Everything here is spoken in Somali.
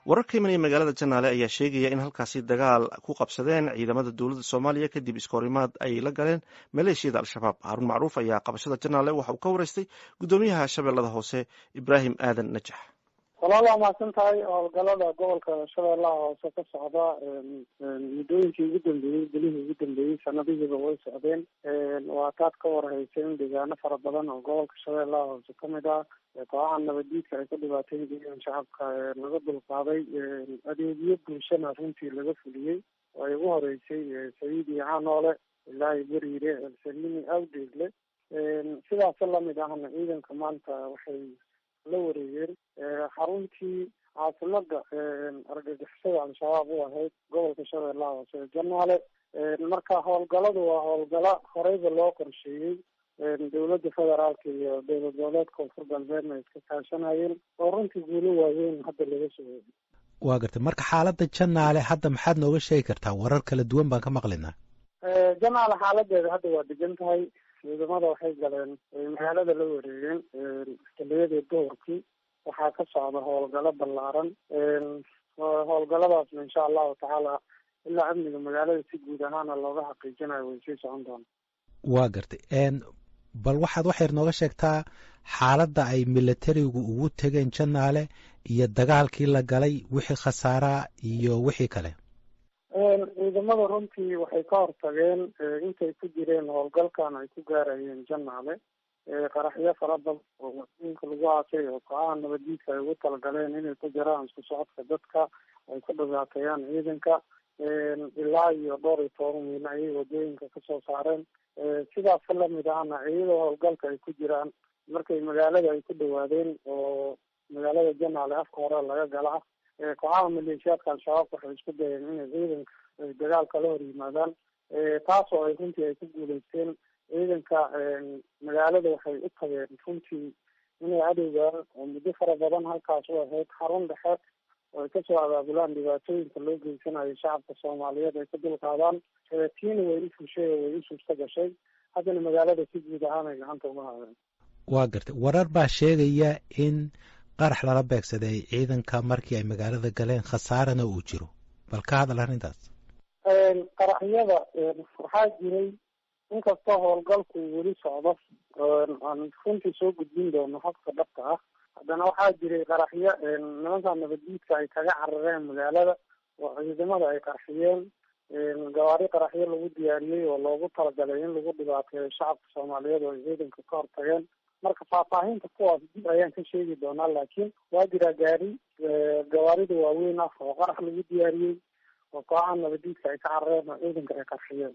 warar ka imanaya magaalada janaale ayaa sheegaya in halkaasi dagaal ku qabsadeen ciidamada dowladda soomaaliya kadib iskoorimaad ay la galeen maleeshiyada al-shabaab. haarun macruuf ayaa qabashada janaale waxa uu ka wareystay guddoomiyaha shabeellada hoose ibraahim aadan najax. walaal waa mahadsan tahay. howlgalada gobolka shabeellaha hoose ka socda muddooyinkii ugu dambeeyey bilihii ugu dambeeyey sanadihiiba way socdeen. waa taad ka warhaysay in deegaano fara badan oo gobolka shabeellaha hoose kamid ah kooxaha nabadiidka ay ka dhibaateyn jireen shacabka laga dulqaaday adeegyo bulshana runtii laga fuliyey. ay ugu horeysay sayiid iyo canoole ilaahay beriire elsaliini awdeegle. sidaas lamid ahna ciidanka maanta waxay la wareegeen xaruntii caasimada argagixisada al-shabaab u ahayd gobolka shabeellaha hoose janaale. marka howlgaladu waa howlgalo horeyba loo qorsheeyey. dowladda federaalka iyo dowlad goboleedka koonfur galbeedna iska kaashanayeen oo runtii guulo waaweyn hadda laga soo waa gartay. marka xaalada janaale hadda maxaad nooga sheegi kartaa? warar kala duwan baan ka maqlaynaa. janaale xaaladeeda hadda waa degan tahay. ciidamada waxay galeen magaalada la wareegeen xiliyadii duhurkii. waxaa ka socda howlgalo ballaaran. howlgaladaasna insha allahu tacaala ilaa amniga magaalada si guud ahaana looga xaqiijinayo way sii socon doona. waa gartay. bal waxaad wax yar nooga sheegtaa xaaladda ay militarigu ugu tegeen janaale iyo dagaalkii la galay, wixii khasaaraa iyo wixii kale. ciidamada runtii waxay ka hortageen intay ku jireen howlgalkan ay ku gaarayeen janaale qaraxyo fara badan oo waddooyinka lagu aasay oo kooxaha nabadiidka ay ugu talagaleen inay ku jiraan isku socodka dadka ay ku dhibaateeyaan ciidanka. ilaa iyo dhowr iyo toban miil ayay wadooyinka kasoo saareen. sidaas lamid ahna iyadoo howlgalka ay ku jiraan markay magaalada ay ku dhawaadeen oo magaalada janaale afka hore laga gala kooxaha maleeshiyaadka al-shabaab waxay isku dayeen inay ciidanka ay dagaal kala hor yimaadaan. taasoo ay runtii ay ku guuleysteen. ciidanka magaalada waxay u tageen runtii inay cadowgaan oo muddo fara badan halkaas u ahayd xarun dhexe oo ay kasoo abaabulaan dhibaatooyinka loo geysanayo shacabka soomaaliyeed ay ka dulqaadaan. tiina way u fushay oo way u suurta gashay. haddana magaalada si guud ahaan ay gacanta uga haadeen. waa gartay. warar baa sheegaya in qarax lala beegsaday ciidanka markii ay magaalada galeen, khasaarana uu jiro. bal ka hadal arrintaas. qaraxyada waxaa jiray inkastoo howlgalku weli socdo aan runtii soo gudbin doono habka dhabka ah, haddana waxaa jiray qaraxyo nimanka nabadiidka ay kaga carareen magaalada oo ciidamada ay qarxiyeen. gawaari qaraxyo lagu diyaariyey oo loogu talagalay in lagu dhibaateeyo shacabka soomaaliyeed oo ay ciidanka ka hortageen. marka faahfaahinta kuwaas dib ayaan ka sheegi doonaa, laakiin waa jiraa gawaarida waaweyn ah oo qarax lagu diyaariyey oo kooxaha nabadiidka ay ka carareen oo ciidanka ay qarxiyeen.